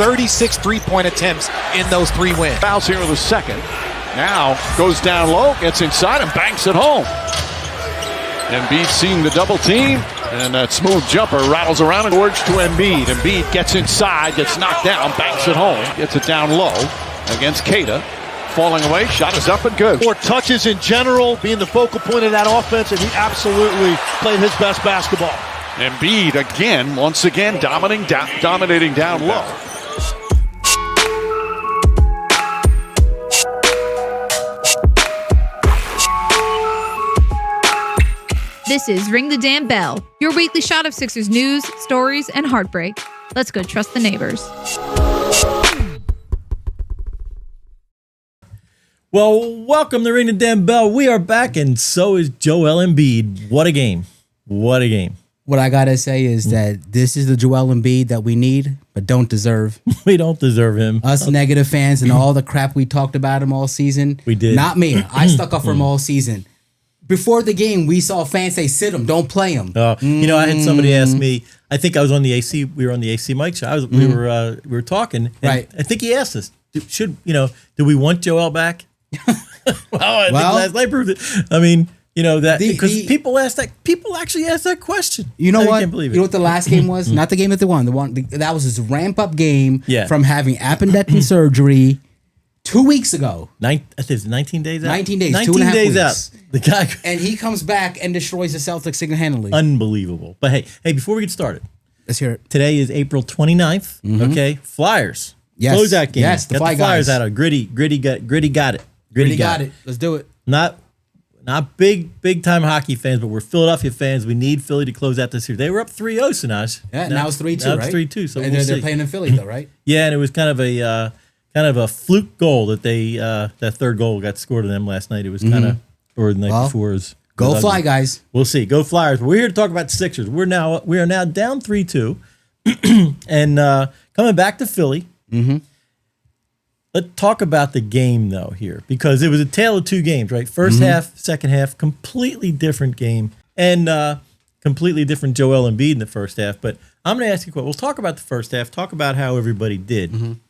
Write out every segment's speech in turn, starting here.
36 three-point attempts in those 3 wins. Fouls here in the second. Now goes down low, gets inside and banks it home. Embiid seeing the double team, and that smooth jumper rattles around and towards to Embiid. Embiid gets inside, gets knocked down, banks it home, gets it down low against Keita. Falling away, shot is up and good. More touches in general, being the focal point of that offense, and he absolutely played his best basketball. Embiid again, once again, dominating down low. This is Ring the Damn Bell, your weekly shot of Sixers news, stories, and heartbreak. Let's go trust the neighbors. Well, welcome to Ring the Damn Bell. We are back, and so is Joel Embiid. What a game. What a game. What I got to say is that this is the Joel Embiid that we need, but don't deserve. We don't deserve him. Us negative fans and all the crap we talked about him all season. We did. Not me. I stuck up for him all season. Before the game, we saw fans say, sit him, don't play him. You know, I had somebody ask me, I think I was on the AC, we were on the AC mic show. We were talking. And right. I think he asked us, do we want Joel back? I think last night proved it. I mean, you know, that because people actually ask that question. You know what? I can't believe it. You know what the last game was? Not the game that they won. That was his ramp up game from having appendectomy surgery 2 weeks ago. I think it's 19 days out. 19 days, 19 2.5 days weeks. out. The guy, and he comes back and destroys the Celtics single-handedly. Unbelievable. But hey, before we get started, let's hear it. Today is April 29th. Okay, Flyers. Yes. Close that game. Yes, the Flyers guys. out of Gritty got it. Gritty got it. Let's do it. Not big time hockey fans, but we're Philadelphia fans. We need Philly to close out this series. They were up 3-0, Sanoj. Yeah, now it's 3-2, now right? It's 3-2. So and we'll they're see. playing in Philly though, right? Yeah, and it was kind of a fluke goal that they that third goal got scored to them last night. It was kind of or the night before. Go Fly, guys. We'll see. Go Flyers. But we're here to talk about Sixers. We are now down 3-2, and coming back to Philly. Let's talk about the game, though, here, because it was a tale of two games, right? First half, second half, completely different game, and completely different Joel Embiid in the first half. But I'm going to ask you a question. We'll talk about the first half, talk about how everybody did. You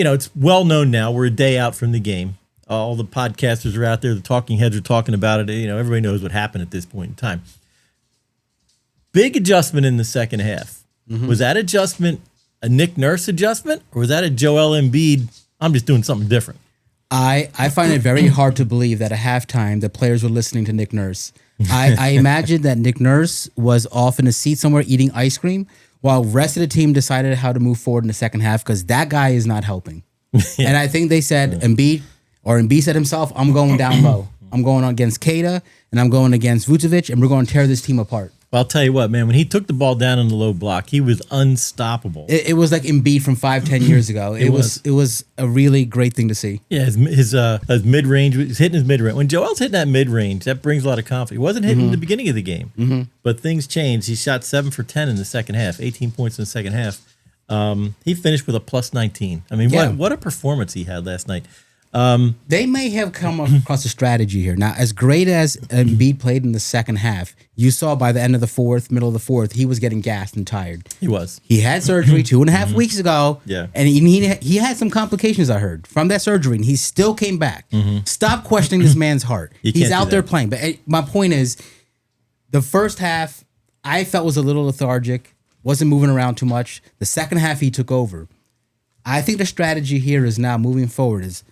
know, it's well known now. We're a day out from the game. All the podcasters are out there. The talking heads are talking about it. You know, everybody knows what happened at this point in time. Big adjustment in the second half. Was that adjustment a Nick Nurse adjustment, or was that a Joel Embiid, I'm just doing something different? I find it very hard to believe that at halftime the players were listening to Nick Nurse. I imagine that Nick Nurse was off in a seat somewhere eating ice cream while the rest of the team decided how to move forward in the second half because that guy is not helping. And I think they said Embiid said himself, I'm going down low. I'm going against Keita and I'm going against Vucevic and we're going to tear this team apart. Well, I'll tell you what, man, when he took the ball down in the low block, he was unstoppable. It was like Embiid from 5-10 years ago. It was a really great thing to see. Yeah, his mid-range, he's hitting his mid-range. When Joel's hitting that mid-range, that brings a lot of confidence. He wasn't hitting at the beginning of the game, but things changed. He shot 7 for 10 in the second half, 18 points in the second half. He finished with a plus 19. I mean, what a performance he had last night. They may have come across a strategy here. Now, as great as Embiid played in the second half, you saw by the end of the fourth, middle of the fourth, he was getting gassed and tired. He was. He had surgery 2.5 weeks ago. Yeah. And he had some complications, I heard, from that surgery, and he still came back. Stop questioning this man's heart. He's out there playing. But my point is, the first half, I felt was a little lethargic, wasn't moving around too much. The second half, he took over. I think the strategy here is now moving forward is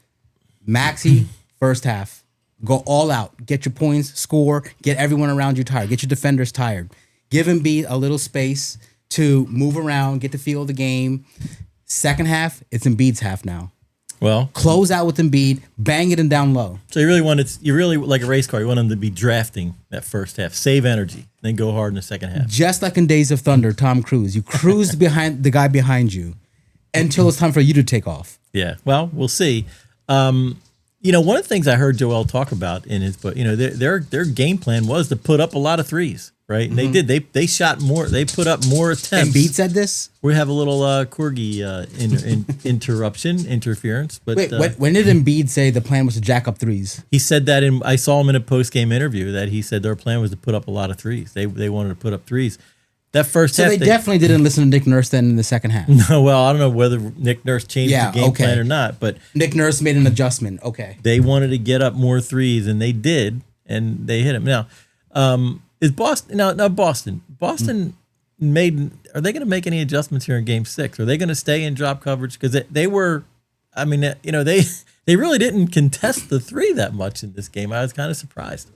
Maxey, first half, go all out, get your points, score, get everyone around you tired, get your defenders tired. Give Embiid a little space to move around, get the feel of the game. Second half, it's Embiid's half now. Well, close out with Embiid, bang it and down low. So you really like a race car. You want him to be drafting that first half, save energy, then go hard in the second half. Just like in Days of Thunder, Tom Cruise, you cruise behind the guy behind you until it's time for you to take off. Yeah, well, we'll see. You know, one of the things I heard Joel talk about in his book, you know, their game plan was to put up a lot of threes, right? And they did. They shot more. They put up more attempts. Embiid said this? We have a little Corgi interference. But wait, when did Embiid say the plan was to jack up threes? He said that I saw him in a post-game interview that he said their plan was to put up a lot of threes. They wanted to put up threes. That first So half, they definitely didn't listen to Nick Nurse then in the second half. No, well, I don't know whether Nick Nurse changed the game plan or not, but Nick Nurse made an adjustment. Okay. they wanted to get up more threes, and they did, and they hit him. Now, is Boston now Boston made? Are they going to make any adjustments here in Game 6? Are they going to stay in drop coverage? Because they were, I mean, they really didn't contest the three that much in this game. I was kind of surprised.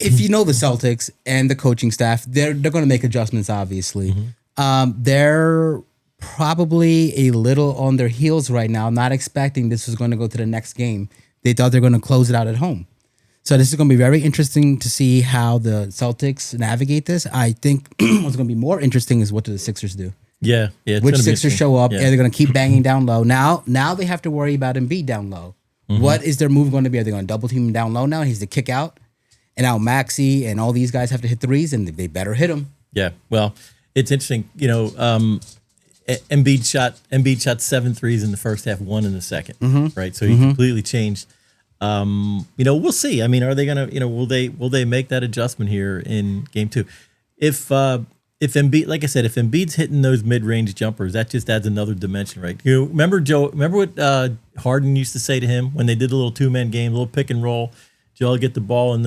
If you know the Celtics and the coaching staff, they're going to make adjustments. Obviously, they're probably a little on their heels right now, not expecting this was going to go to the next game. They thought they're going to close it out at home. So this is going to be very interesting to see how the Celtics navigate this. I think what's going to be more interesting is what do the Sixers do? Yeah. It's Which gonna be Sixers show up? Yeah. Are they going to keep banging down low? Now they have to worry about Embiid down low. What is their move going to be? Are they going to double team him down low now? He's the kick out. And now Maxey and all these guys have to hit threes, and they better hit them. Yeah, well, it's interesting. Embiid shot 7 threes in the first half, 1 in the second. Right, so he completely changed. We'll see. I mean, are they gonna? Will they make that adjustment here in Game 2? If Embiid, like I said, if Embiid's hitting those mid-range jumpers, that just adds another dimension, right? Remember what Harden used to say to him when they did the little 2-man game, little pick and roll. Joel get the ball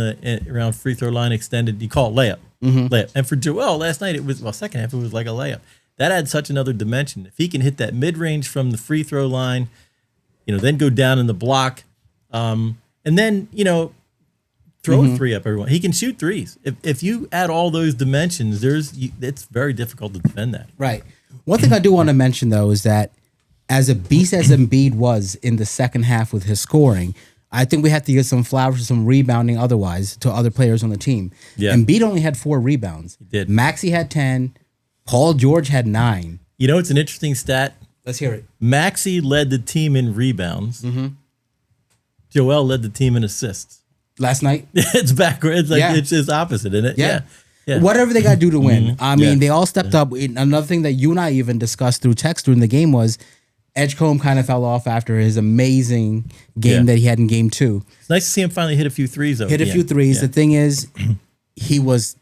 around free throw line extended. You call it layup. Layup. And for Joel last night, second half, it was like a layup. That adds such another dimension. If he can hit that mid range from the free throw line, then go down in the block, and then throw a three up. Everyone, he can shoot threes. If you add all those dimensions, it's very difficult to defend that. Right. One thing I do want to mention though is that as a beast as Embiid was in the second half with his scoring, I think we have to give some flowers to some rebounding otherwise to other players on the team. Yeah. Embiid only had 4 rebounds. He did. Maxey had 10. Paul George had 9. It's an interesting stat. Let's hear it. Maxey led the team in rebounds. Joel led the team in assists. Last night? It's backward. It's just opposite, isn't it? Yeah. Whatever they got to do to win. I mean, they all stepped up. Another thing that you and I even discussed through text during the game was Edgecombe kind of fell off after his amazing game that he had in Game 2. It's nice to see him finally hit a few threes. Hit a few threes. The thing is, his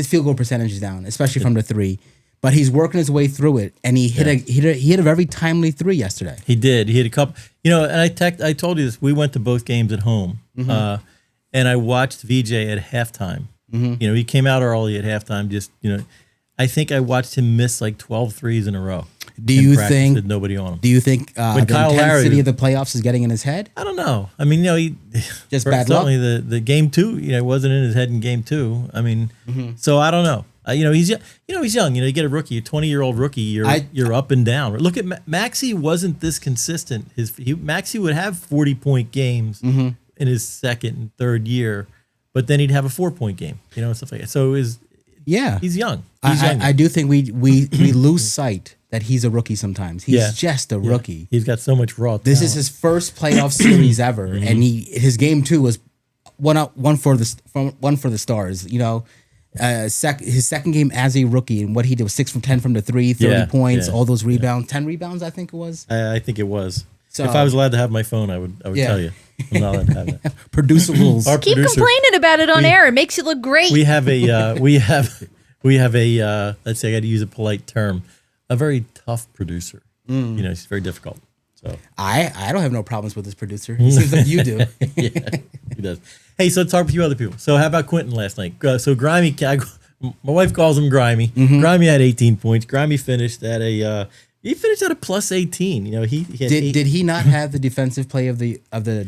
field goal percentage is down, especially from the 3. But he's working his way through it, and he hit a very timely 3 yesterday. He did. He hit a couple. And I told you this. We went to both games at home, and I watched VJ at halftime. He came out early at halftime. I think I watched him miss like 12 threes in a row. Do you think with nobody on him? Do you think the intensity of the playoffs is getting in his head? I don't know. I mean, he just bad luck. Certainly the Game 2, it wasn't in his head in Game 2. I mean, so I don't know. He's young. You get a rookie, a 20-year-old rookie. You're up and down. Look at Maxey wasn't this consistent. Maxey would have 40-point games in his second and third year, but then he'd have a 4-point game. Stuff like that. So he's young. He's young. I do think we lose sight that he's a rookie sometimes. He's just a rookie. He's got so much raw talent. This is his first playoff series ever, and his Game 2 was one for the stars. His second game as a rookie, and what he did was 6 from 10 from the 3, 30 points, all those rebounds, 10 rebounds, I think it was. I think it was. So, if I was allowed to have my phone, I would tell you. I'm not allowed to have it. Producer rules. Keep complaining about it on air. It makes you look great. We have a let's say I got to use a polite term, a very tough producer. He's very difficult. So I don't have no problems with this producer. He seems like you do. Yeah, he does. Hey, so let's talk with a few other people. So how about Quentin last night? So Grimy, my wife calls him Grimy. Grimy had 18 points. Grimy finished at he finished at a plus 18. He had did he not have the defensive play of the day of the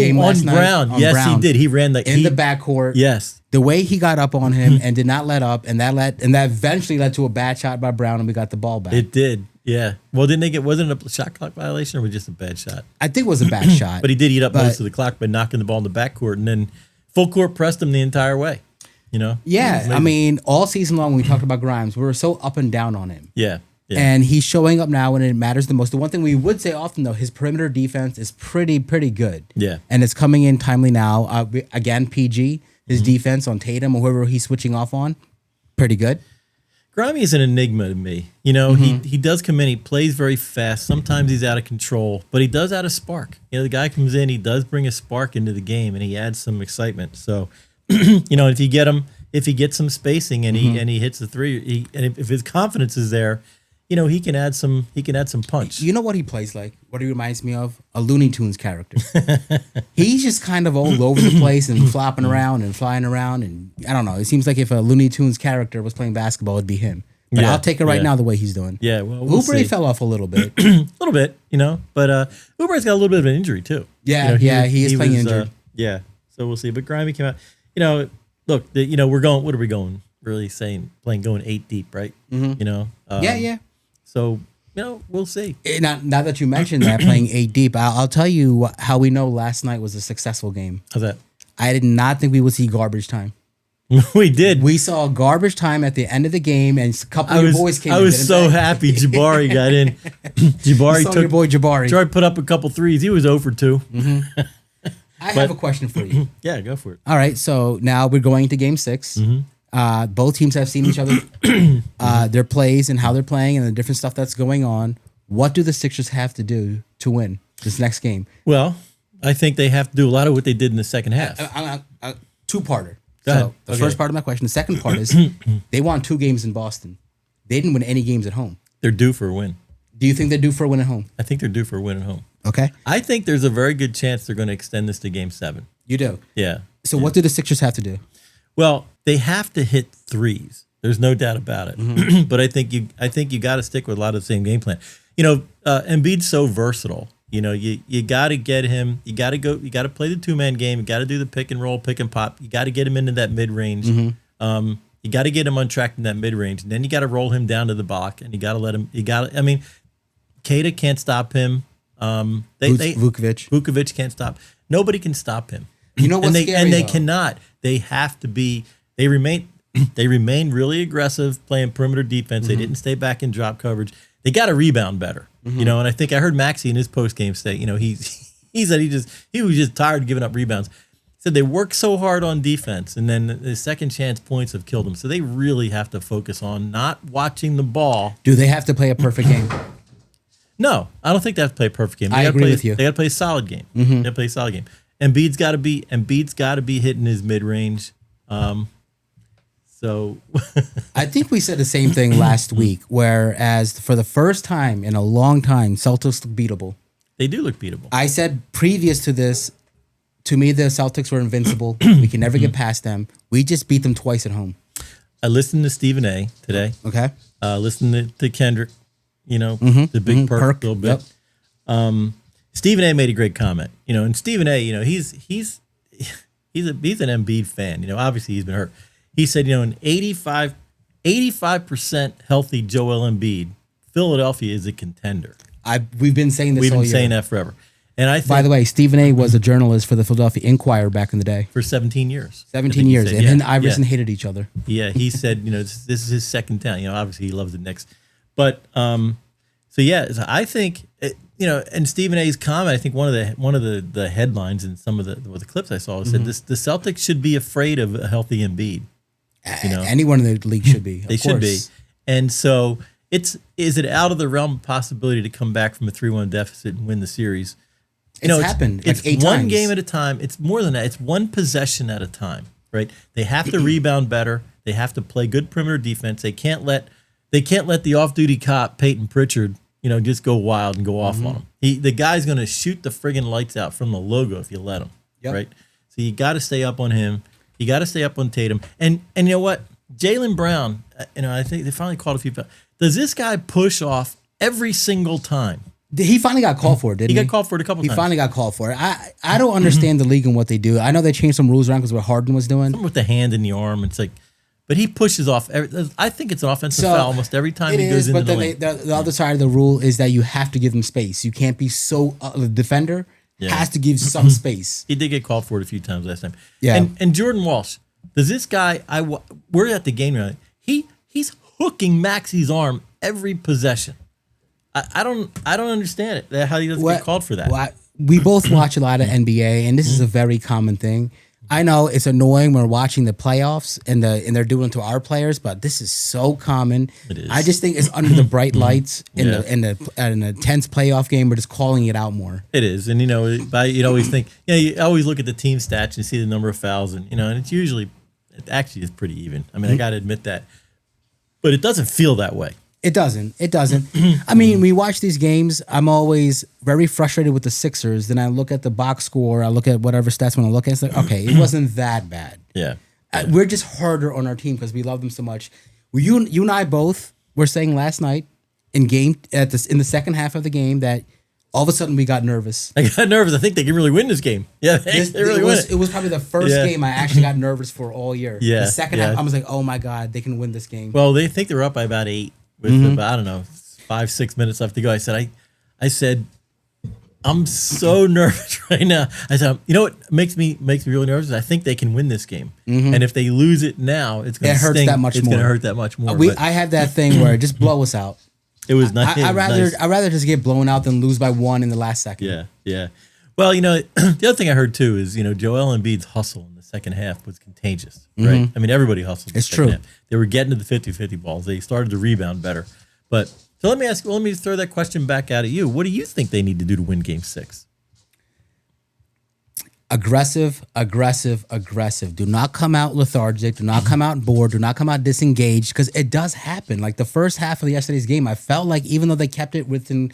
game last night? Brown. Yes, Brown. He did. He ran the backcourt. Yes. The way he got up on him and did not let up, and that eventually led to a bad shot by Brown, and we got the ball back. It did. Yeah. Well, wasn't it a shot clock violation, or was it just a bad shot? I think it was a bad shot. But he did eat up most of the clock by knocking the ball in the backcourt, and then full court pressed him the entire way. Yeah. I mean, all season long when we talked about Grimes, we were so up and down on him. Yeah. And he's showing up now when it matters the most. The one thing we would say often, though, his perimeter defense is pretty good. Yeah. And it's coming in timely now. Again, PG, his defense on Tatum or whoever he's switching off on, pretty good. Grimy is an enigma to me. He does come in, he plays very fast. Sometimes he's out of control, but he does add a spark. The guy comes in, he does bring a spark into the game, and he adds some excitement. So, if you get him, if he gets some spacing and he hits the three, and if his confidence is there, he can add some punch. You know what he plays like? What he reminds me of? A Looney Tunes character. He's just kind of all over the place and flopping around and flying around, and I don't know. It seems like if a Looney Tunes character was playing basketball, it'd be him. But I'll take it right now the way he's doing. Yeah, well, Oubre fell off a little bit. A little bit, but Oubre's got a little bit of an injury too. Yeah, he is playing injured. Yeah, so we'll see. But Grimy came out. Look, we're going. What are we going? Really going 8 deep, right? Mm-hmm. Yeah. So we'll see. Now that you mentioned that playing 8 deep, I'll tell you how we know last night was a successful game. How's that? I did not think we would see garbage time. We did. We saw garbage time at the end of the game, and a couple of your boys came in. I was so happy Jabari got in. Jabari took your boy Jabari. Jabari put up a couple threes. He was 0 for 2. Mm-hmm. I have a question for you. Yeah, go for it. All right, so now we're going to game 6. Mm-hmm. Both teams have seen each other, their plays and how they're playing and the different stuff that's going on. What do the Sixers have to do to win this next game? Well, I think they have to do a lot of what they did in the second half. Two-parter. So the first part of my question. The second part is they won 2 games in Boston. They didn't win any games at home. They're due for a win. Do you think they're due for a win at home? I think they're due for a win at home. Okay. I think there's a very good chance they're going to extend this to game 7. You do? Yeah. So what do the Sixers have to do? Well, they have to hit threes. There's no doubt about it. Mm-hmm. But I think you got to stick with a lot of the same game plan. Embiid's so versatile. You got to get him. You got to play the 2-man game. You got to do the pick and roll, pick and pop. You got to get him into that mid range. Mm-hmm. You got to get him untracked in that mid range, and then you got to roll him down to the block, and you got to let him. Kata can't stop him. Vukovic can't stop. Nobody can stop him. You know what's scary? And they cannot. They have to be. They remain really aggressive, playing perimeter defense. They didn't stay back in drop coverage. They got to rebound better. And I think I heard Maxey in his post game say, he said he was just tired of giving up rebounds. He said they work so hard on defense, and then the second chance points have killed them. So they really have to focus on not watching the ball. Do they have to play a perfect game? No, I don't think they have to play a perfect game. I agree with you. They got to play a solid game. They got to play a solid game. Embiid's got to be hitting his mid range. So I think we said the same thing last week, whereas for the first time in a long time, Celtics look beatable. They do look beatable. I said previous to this, to me, the Celtics were invincible. We can never get past them. We just beat them twice at home. I listened to Stephen A. today. Okay. Listened to Kendrick, the big perk a little bit. Yep. Stephen A. made a great comment, and Stephen A., he's an Embiid fan. Obviously he's been hurt. He said, an 85% healthy Joel Embiid, Philadelphia is a contender. We've been saying this all year. We've been saying that forever. And I think, by the way, Stephen A. was a journalist for the Philadelphia Inquirer back in the day. For 17 years. 17 years. Said, and him and Iverson hated each other. Yeah, he said, this is his second town. Obviously he loves the Knicks. But, so I think, and Stephen A.'s comment, I think one of the headlines in some of the clips I saw said the Celtics should be afraid of a healthy Embiid. Anyone in the league should be. They should be. And so is it out of the realm of possibility to come back from a 3-1 deficit and win the series? It's happened. It's like 8 one times. game at a time. It's more than that. It's one possession at a time, right? They have to rebound better. They have to play good perimeter defense. They can't let the off-duty cop Peyton Pritchard, just go wild and go off on him. The guy's going to shoot the friggin' lights out from the logo if you let him, right? So you got to stay up on him. You got to stay up on Tatum. And you know what? Jaylen Brown, I think they finally called a few. Does this guy push off every single time? He finally got called for it, didn't he? He got called for it a couple times. He finally got called for it. I don't understand the league and what they do. I know they changed some rules around because what Harden was doing. Something with the hand in the arm. It's like, but he pushes off. I think it's an offensive foul almost every time he goes into the lane. But the other side of the rule is that you have to give them space. You can't be so the defender has to give some space. He did get called for it a few times last time. Yeah. And Jordan Walsh, does this guy? We're at the game right. He's hooking Maxey's arm every possession. I don't understand it. How he doesn't get called for that. Well, we both watch a lot of NBA, and this is a very common thing. I know it's annoying when we're watching the playoffs and they're doing it to our players, but this is so common. It is. I just think it's under the bright lights in a tense playoff game. We're just calling it out more. It is, and you always think, you always look at the team stats and see the number of fouls, and and it's usually it actually is pretty even. I mean, I got to admit that, but it doesn't feel that way. It doesn't. I mean, we watch these games. I'm always very frustrated with the Sixers. Then I look at the box score. I look at whatever stats when I look at it. It's like, okay, it wasn't that bad. Yeah. We're just harder on our team because we love them so much. Well, you and I both were saying last night in the second half of the game that all of a sudden we got nervous. I got nervous. I think they can really win this game. Yeah, they really win it. It was probably the first game I actually got nervous for all year. Yeah. The second half, I was like, oh my God, they can win this game. Well, they think they're up by about 8 with about, I don't know, 5-6 minutes left to go. I said, I'm so nervous right now. I said, you know what makes me really nervous? I think they can win this game, and if they lose it now, it's going to hurt that much more. It's going to hurt that much more. I had that thing where just blow us out. It was nice. I'd rather just get blown out than lose by 1 in the last second. Yeah. Well, the other thing I heard too is Joel Embiid's hustle in the second half was contagious, right? I mean, everybody hustled. It's true. Half. They were getting to the 50-50 balls. They started to rebound better. But so let me throw that question back out at you. What do you think they need to do to win Game 6? Aggressive. Do not come out lethargic. Do not come out bored. Do not come out disengaged, because it does happen. Like the first half of yesterday's game, I felt like even though they kept it within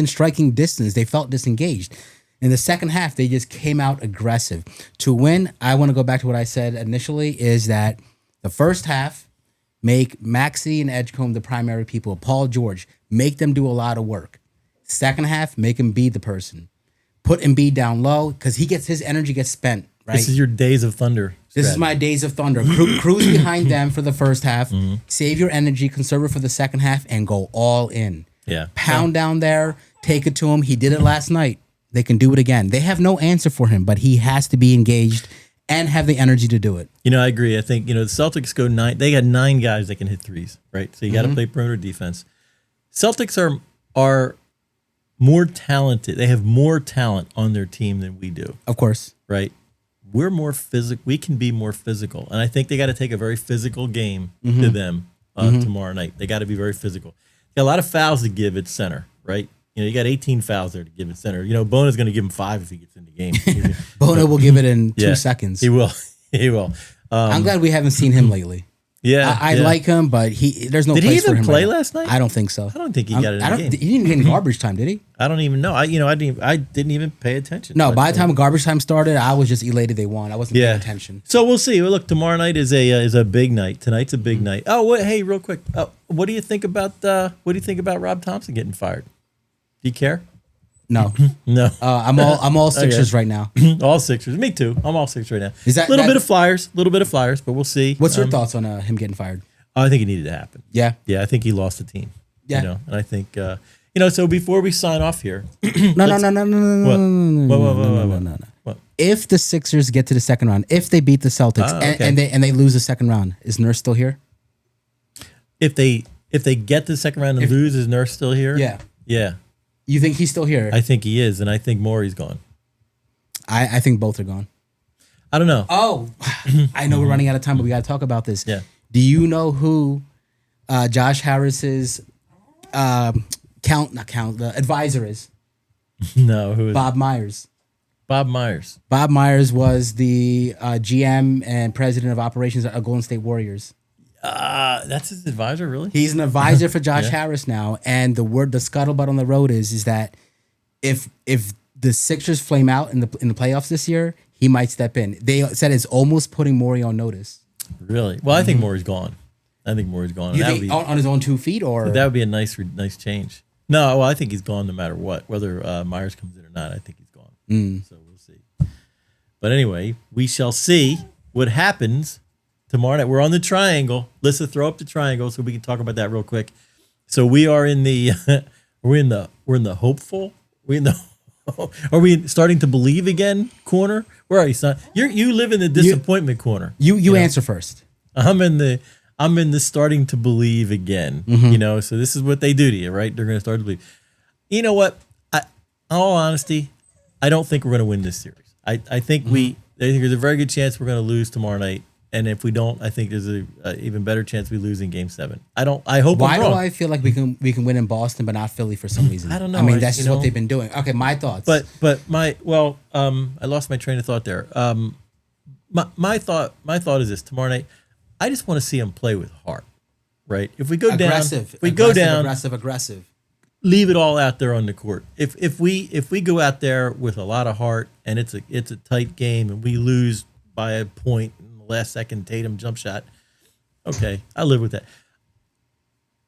striking distance, they felt disengaged. In the second half, they just came out aggressive. To win, I want to go back to what I said initially, is that the first half, make Maxey and Edgecombe the primary people. Paul George, make them do a lot of work. Second half, make Embiid the person. Put Embiid down low because his energy gets spent. Right. This is your Days of Thunder. This is my Days of Thunder. Cruise behind them for the first half. Save your energy, conserve it for the second half, and go all in. Yeah. Pound down there, take it to him. He did it last night. They can do it again. They have no answer for him, but he has to be engaged and have the energy to do it. I agree. I think the Celtics go 9. They got 9 guys that can hit threes, right? So you got to play perimeter defense. Celtics are more talented. They have more talent on their team than we do. Of course. Right? We're more physical. We can be more physical. And I think they got to take a very physical game to them tomorrow night. They got to be very physical. Got a lot of fouls to give at center, right? You got 18 fouls there to give at center. Bona's going to give him 5 if he gets in the game. Bona will give it in 2 seconds. He will. He will. I'm glad we haven't seen him lately. Yeah, I like him, but there's no did place for him. Did he even play last night? I don't think so. I don't think he got it in the game. He didn't get any garbage time, did he? I don't even know. I didn't even pay attention. No, by the time garbage time started, I was just elated they won. I wasn't paying attention. So we'll see. Well, look, tomorrow night is a big night. Tonight's a big night. Oh, hey, real quick. What do you think about Rob Thompson getting fired? Do you care? No. No. I'm all Sixers right now. All Sixers. Me too. I'm all Sixers right now. Is that a little bit of Flyers, but we'll see. What's your thoughts on him getting fired? I think it needed to happen. Yeah. Yeah, I think he lost the team. Yeah. And I think so before we sign off here. No. What? If the Sixers get to the second round, if they beat the Celtics and they lose the second round, is Nurse still here? If they get to the second round and lose, is Nurse still here? Yeah. Yeah. You think he's still here? I think he is, and I think Morey's gone. I think both are gone. I don't know. Oh, I know we're running out of time, but we got to talk about this. Yeah. Do you know who Josh Harris's advisor is? No, who is Bob Myers. Bob Myers. Bob Myers was the GM and president of operations at Golden State Warriors. That's his advisor, really? He's an advisor for Josh Harris now, and the scuttlebutt on the road is that if the Sixers flame out in the playoffs this year, he might step in. They said it's almost putting Morey on notice. Really? Well, I think Morey's gone. You think on his own 2 feet, or that would be a nice change. No, well, I think he's gone no matter what. Whether Myers comes in or not, I think he's gone. So we'll see. But anyway, we shall see what happens tomorrow night. We're on the triangle. Let's throw up the triangle so we can talk about that real quick. So we are in the we're in the hopeful. Are we starting to believe again corner? Where are you, son? You live in the disappointment corner. You answer first. I'm in the starting to believe again. So this is what they do to you, right? They're going to start to believe. You know what? In all honesty, I don't think we're going to win this series. I think there's a very good chance we're going to lose tomorrow night. And if we don't, I think there's a even better chance we lose in Game 7. I hope. Why I'm wrong. do I feel like we can win in Boston but not Philly for some reason? I don't know. I mean, that's just what they've been doing. Okay, my thoughts. But I lost my train of thought there. my thought is this: tomorrow night, I just want to see them play with heart, right? If we go aggressive. Leave it all out there on the court. If we go out there with a lot of heart and it's a tight game and we lose by a point in the last second Tatum jump shot, okay, I live with that.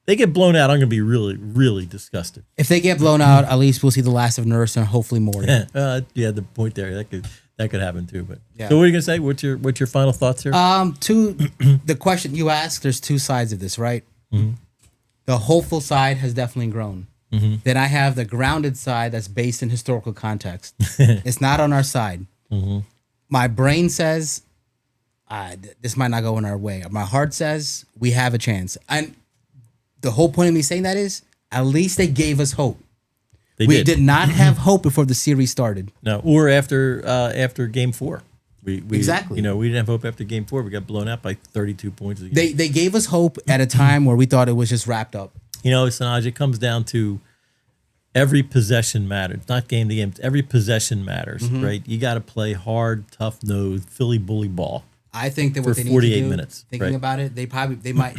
They get blown out, I'm going to be really, really disgusted. If they get blown out, at least we'll see the last of Nurse and hopefully more. The point there that could happen too. But yeah. So what are you going to say? What's your final thoughts here? To the question you asked, there's two sides of this, right? Mm-hmm. The hopeful side has definitely grown. Mm-hmm. Then I have the grounded side that's based in historical context. It's not on our side. Mm-hmm. My brain says this might not go in our way. My heart says we have a chance. And the whole point of me saying that is at least they gave us hope. We did not have hope before the series started. No, or after Game 4. We exactly. We didn't have hope after Game 4. We got blown out by 32 points. They gave us hope at a time where we thought it was just wrapped up. Sanoj, it comes down to every possession matters. Not game to game. Every possession matters, right? You got to play hard, tough nose, Philly bully ball. I think that for what they 48 need to do, minutes. Thinking about it, they might.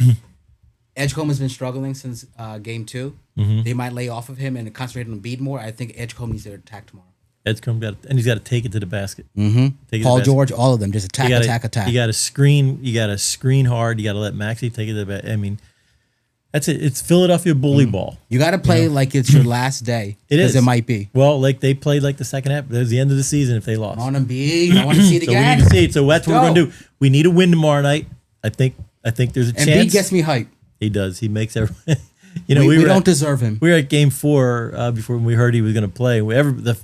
Edgecombe has been struggling since Game 2. Mm-hmm. They might lay off of him and concentrate on Embiid more. I think Edgecombe needs to attack tomorrow. Edgecombe he's got to take it to the basket. Mm-hmm. Paul George, all of them, just attack. You got to screen. You got to screen hard. You got to let Maxey take it to the basket. I mean, that's it. It's Philadelphia bully ball. You got to play like it's your last day. It is. It might be. Well, like they played like the second half. It was the end of the season if they lost. On Embiid, I want to see it again. So we need to see it. So that's what we're going to do. We need a win tomorrow night. I think there's a chance. Embiid gets me hyped. He does. He makes everyone. We don't deserve him. We were at Game 4 before we heard he was going to play.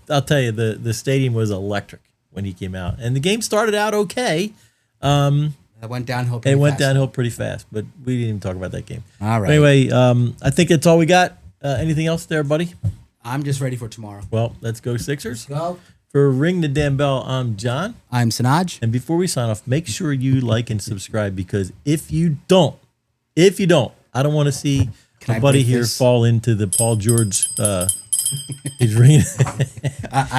I'll tell you, the stadium was electric when he came out, and the game started out okay. It went downhill. Pretty fast, but we didn't even talk about that game. All right. Anyway, I think that's all we got. Anything else there, buddy? I'm just ready for tomorrow. Well, let's go Sixers. Let's go. For Ring the Damn Bell, I'm John. I'm Sanoj. And before we sign off, make sure you like and subscribe, because if you don't, I don't want to see a buddy here fall into the Paul George. He's ringing.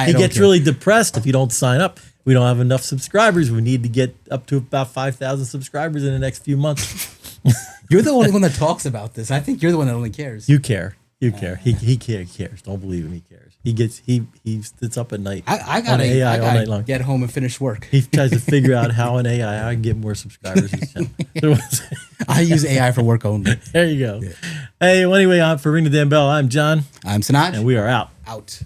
He gets really depressed if you don't sign up. We don't have enough subscribers. We need to get up to about 5,000 subscribers in the next few months. You're the only one that talks about this. I think you're the one that only cares. You care. He cares. Don't believe him. He cares. He sits up at night. I got AI all night long. Get home and finish work. He tries to figure out how an AI I can get more subscribers. I use AI for work only. There you go. Yeah. Hey, well, anyway, for Ring the Damn Bell, I'm John. I'm Sanoj. And we are out. Out.